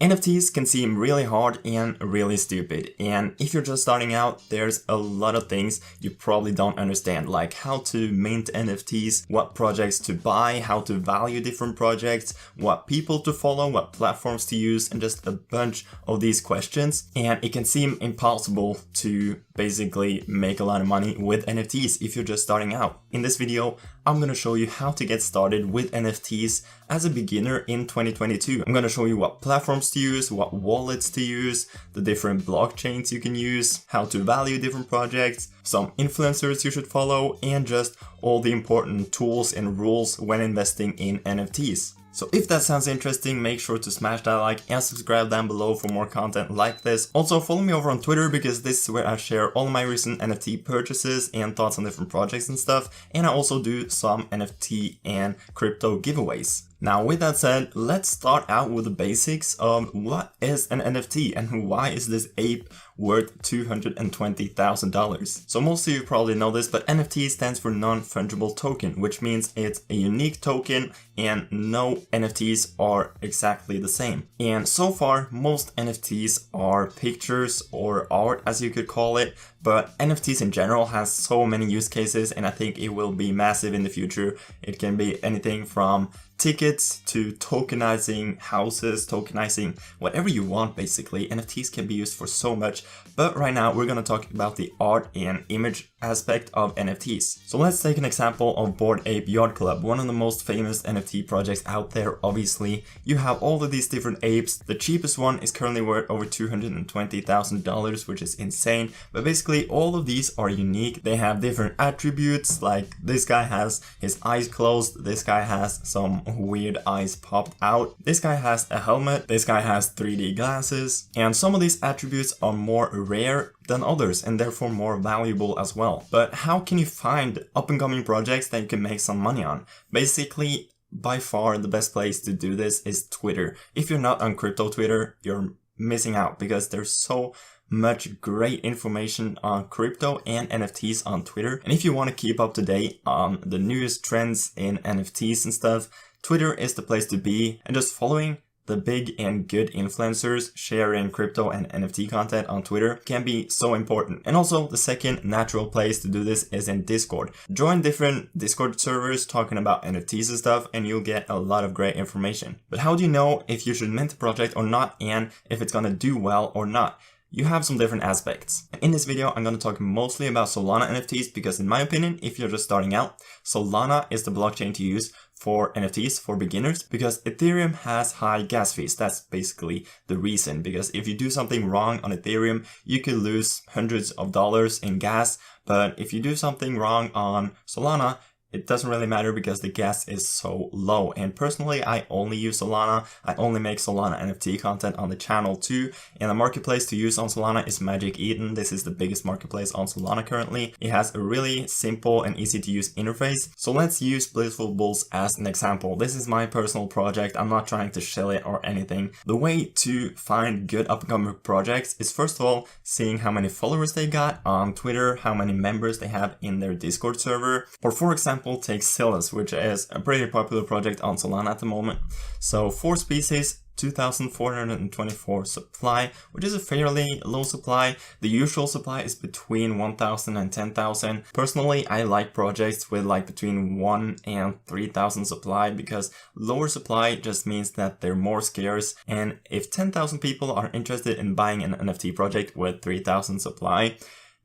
NFTs can seem really hard and really stupid, and if you're just starting out, there's a lot of things you probably don't understand, like how to mint NFTs, what projects to buy, how to value different projects, what people to follow, what platforms to use, and just a bunch of these questions. And it can seem impossible to basically make a lot of money with NFTs if you're just starting out. In this video, I'm gonna show you how to get started with NFTs as a beginner in 2022. I'm gonna show you what platforms to use, what wallets to use, the different blockchains you can use, how to value different projects, some influencers you should follow, and just all the important tools and rules when investing in NFTs. So if that sounds interesting, make sure to smash that like and subscribe down below for more content like this. Also follow me over on Twitter because this is where I share all my recent NFT purchases and thoughts on different projects and stuff. And I also do some NFT and crypto giveaways. Now with that said, let's start out with the basics of what is an NFT and why is this ape worth $220,000. So most of you probably know this, but NFT stands for non-fungible token, which means it's a unique token and no NFTs are exactly the same. And so far, most NFTs are pictures or art, as you could call it, but NFTs in general has so many use cases and I think it will be massive in the future. It can be anything from tickets to tokenizing houses, tokenizing whatever you want basically. NFTs can be used for so much, but right now we're gonna talk about the art and image aspect of NFTs. So let's take an example of Bored Ape Yacht Club, one of the most famous NFT projects out there. Obviously, you have all of these different apes. The cheapest one is currently worth over $220,000, which is insane, but basically all of these are unique. They have different attributes, like this guy has his eyes closed, this guy has some weird eyes popped out, this guy has a helmet, this guy has 3D glasses, and some of these attributes are more rare than others and therefore more valuable as well. But how can you find up-and-coming projects that you can make some money on? Basically, by far the best place to do this is Twitter. If you're not on crypto Twitter, you're missing out because there's so much great information on crypto and NFTs on Twitter. And if you want to keep up to date on the newest trends in NFTs and stuff, Twitter is the place to be, and just following the big and good influencers sharing crypto and NFT content on Twitter can be so important. And also the second natural place to do this is in Discord. Join different Discord servers talking about NFTs and stuff and you'll get a lot of great information. But how do you know if you should mint a project or not and if it's gonna do well or not? You have some different aspects. In this video, I'm going to talk mostly about Solana NFTs because in my opinion, if you're just starting out, Solana is the blockchain to use for NFTs for beginners because Ethereum has high gas fees. That's basically the reason, because if you do something wrong on Ethereum, you could lose hundreds of dollars in gas. But if you do something wrong on Solana, it doesn't really matter because the gas is so low. And personally, I only use Solana. I only make Solana NFT content on the channel too. And the marketplace to use on Solana is Magic Eden. This is the biggest marketplace on Solana currently. It has a really simple and easy to use interface. So let's use Blissful Bulls as an example. This is my personal project. I'm not trying to shill it or anything. The way to find good up-and-coming projects is first of all, seeing how many followers they got on Twitter, how many members they have in their Discord server. Or for example, take Silas, which is a pretty popular project on Solana at the moment. So 4 species, 2,424 supply, which is a fairly low supply. The usual supply is between 1,000 and 10,000. Personally, I like projects with like between 1 and 3,000 supply because lower supply just means that they're more scarce. And if 10,000 people are interested in buying an NFT project with 3,000 supply,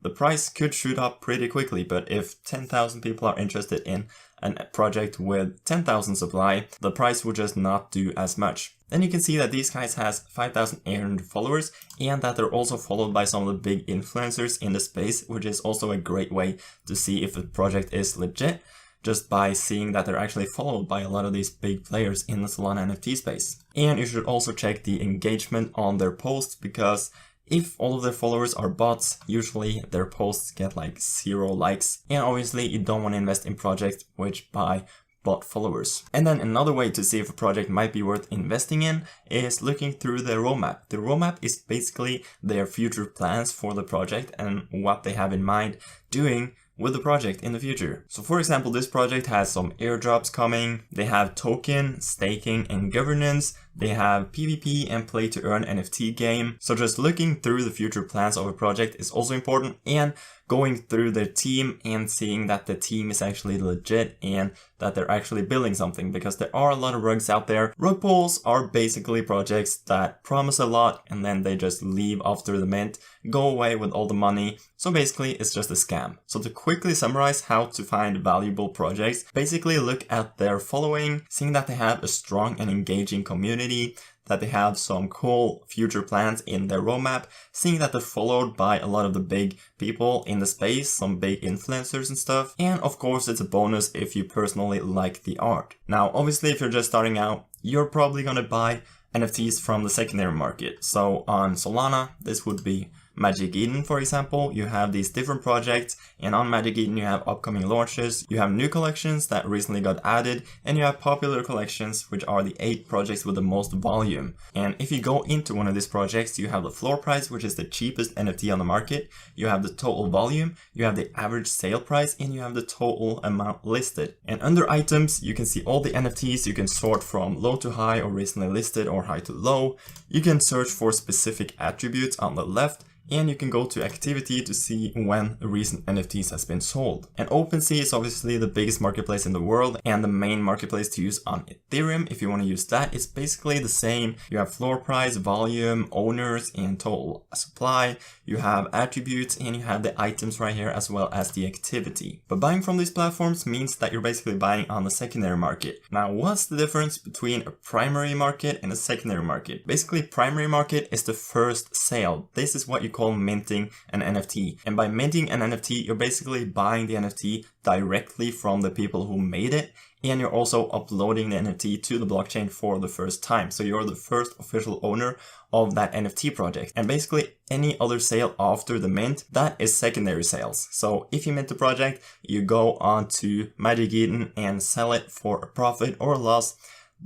the price could shoot up pretty quickly, but if 10,000 people are interested in a project with 10,000 supply, the price would just not do as much. Then you can see that these guys has 5,800 followers and that they're also followed by some of the big influencers in the space, which is also a great way to see if a project is legit, just by seeing that they're actually followed by a lot of these big players in the Solana NFT space. And you should also check the engagement on their posts because if all of their followers are bots, usually their posts get like 0 likes. And obviously you don't want to invest in projects which buy bot followers. And then another way to see if a project might be worth investing in is looking through their roadmap. The roadmap is basically their future plans for the project and what they have in mind doing with the project in the future. So for example, this project has some airdrops coming, they have token, staking and governance, They have PvP and play to earn NFT game. So just looking through the future plans of a project is also important, and going through their team and seeing that the team is actually legit and that they're actually building something, because there are a lot of rugs out there. Rug pulls are basically projects that promise a lot and then they just leave after the mint, go away with all the money. So basically it's just a scam. So to quickly summarize how to find valuable projects, basically look at their following, seeing that they have a strong and engaging community, that they have some cool future plans in their roadmap, seeing that they're followed by a lot of the big people in the space, some big influencers and stuff. And of course it's a bonus if you personally like the art. Now obviously if you're just starting out, you're probably gonna buy NFTs from the secondary market. So on Solana, this would be Magic Eden, for example. You have these different projects, and on Magic Eden you have upcoming launches, you have new collections that recently got added, and you have popular collections, which are the 8 projects with the most volume. And if you go into one of these projects, you have the floor price, which is the cheapest NFT on the market, you have the total volume, you have the average sale price, and you have the total amount listed. And under items, you can see all the NFTs. You can sort from low to high, or recently listed, or high to low. You can search for specific attributes on the left, and you can go to activity to see when a recent NFTs has been sold. And OpenSea is obviously the biggest marketplace in the world and the main marketplace to use on Ethereum. If you want to use that, it's basically the same. You have floor price, volume, owners, and total supply. You have attributes, and you have the items right here, as well as the activity. But buying from these platforms means that you're basically buying on the secondary market. Now, what's the difference between a primary market and a secondary market? Basically, primary market is the first sale. This is what you call minting an NFT. And by minting an NFT, you're basically buying the NFT directly from the people who made it, and you're also uploading the NFT to the blockchain for the first time. So you're the first official owner of that NFT project. And basically any other sale after the mint, that is secondary sales. So if you mint the project, you go on to Magic Eden and sell it for a profit or a loss.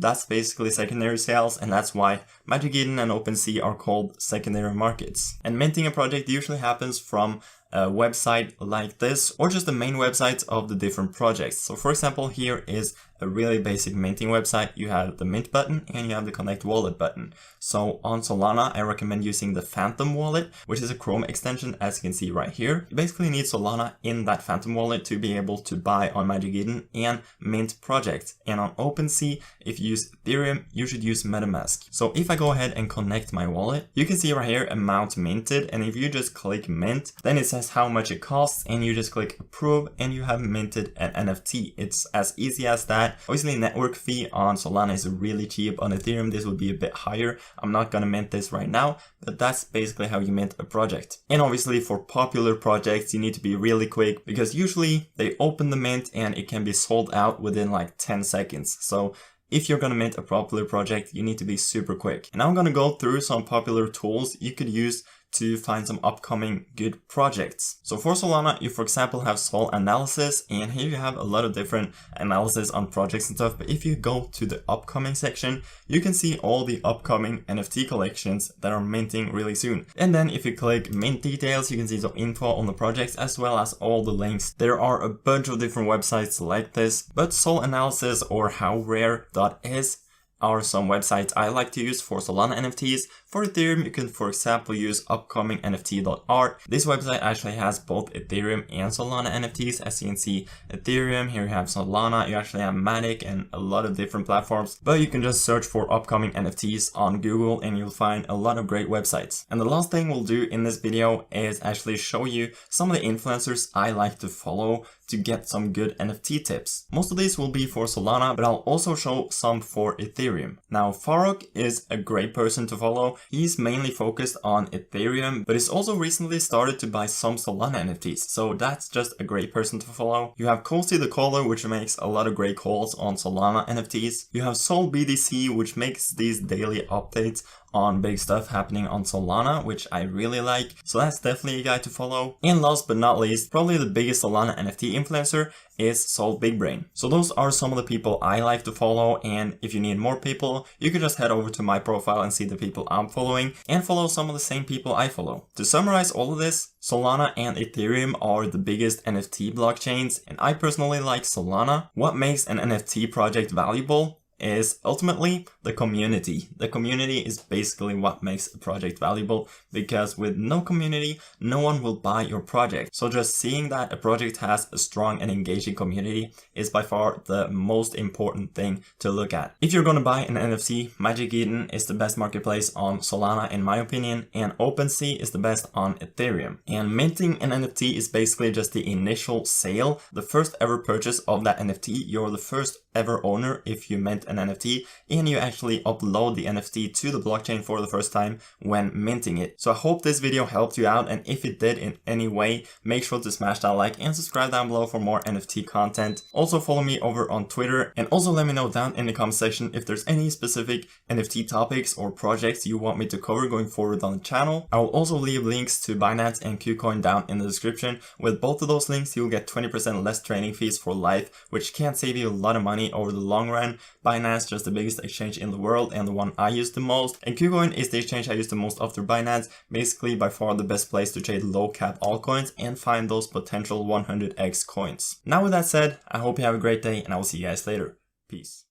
That's basically secondary sales, and that's why Magic Eden and OpenSea are called secondary markets. And minting a project usually happens from a website like this, or just the main websites of the different projects. So for example, here is a really basic minting website. You have the mint button and you have the connect wallet button. So on Solana, I recommend using the Phantom wallet, which is a Chrome extension, as you can see right here. You basically need Solana in that Phantom wallet to be able to buy on Magic Eden and mint projects. And on OpenSea, if you use Ethereum, you should use MetaMask. So if I go ahead and connect my wallet, you can see right here amount minted, and if you just click mint, then it says how much it costs, and you just click approve and you have minted an NFT. It's as easy as that. Obviously network fee on Solana is really cheap. On Ethereum this would be a bit higher. I'm not gonna mint this right now, but that's basically how you mint a project. And obviously for popular projects you need to be really quick, because usually they open the mint and it can be sold out within like 10 seconds. So if you're gonna mint a popular project, you need to be super quick. And I'm gonna go through some popular tools you could use to find some upcoming good projects. So for Solana, you for example have Sol Analysis, and here you have a lot of different analysis on projects and stuff. But if you go to the upcoming section, you can see all the upcoming NFT collections that are minting really soon. And then if you click mint details, you can see some info on the projects as well as all the links. There are a bunch of different websites like this, but Sol Analysis or howrare.is are some websites I like to use for Solana NFTs. For Ethereum, you can for example use upcomingnft.art. This website actually has both Ethereum and Solana NFTs. As you can see, Ethereum, here you have Solana, you actually have Matic and a lot of different platforms. But you can just search for upcoming NFTs on Google and you'll find a lot of great websites. And the last thing we'll do in this video is actually show you some of the influencers I like to follow to get some good NFT tips. Most of these will be for Solana, but I'll also show some for Ethereum. Now, Farokh is a great person to follow. He's mainly focused on Ethereum, but he's also recently started to buy some Solana NFTs, so that's just a great person to follow. You have Cozy the Caller, which makes a lot of great calls on Solana NFTs. You have Sol BDC, which makes these daily updates on big stuff happening on Solana, which I really like. So that's definitely a guy to follow. And last but not least, probably the biggest Solana NFT influencer is Sol Big Brain. So those are some of the people I like to follow, and if you need more people, you can just head over to my profile and see the people I'm following and follow some of the same people I follow. To summarize all of this, Solana and Ethereum are the biggest NFT blockchains, and I personally like Solana. What makes an NFT project valuable? is ultimately the community. The community is basically what makes a project valuable, because with no community, no one will buy your project. So just seeing that a project has a strong and engaging community is by far the most important thing to look at. If you're gonna buy an NFT, Magic Eden is the best marketplace on Solana in my opinion, and OpenSea is the best on Ethereum. And minting an NFT is basically just the initial sale, the first ever purchase of that NFT. You're the first ever owner if you mint an NFT, and you actually upload the NFT to the blockchain for the first time when minting it. So I hope this video helped you out, and if it did in any way, make sure to smash that like and subscribe down below for more NFT content. Also follow me over on Twitter, and also let me know down in the comment section if there's any specific NFT topics or projects you want me to cover going forward on the channel. I will also leave links to Binance and KuCoin down in the description. With both of those links, you'll get 20% less training fees for life, which can save you a lot of money over the long run. Binance, just the biggest exchange in the world and the one I use the most, and KuCoin is the exchange I use the most after Binance. Basically by far the best place to trade low cap altcoins and find those potential 100x coins. Now with that said, I hope you have a great day, and I will see you guys later. Peace.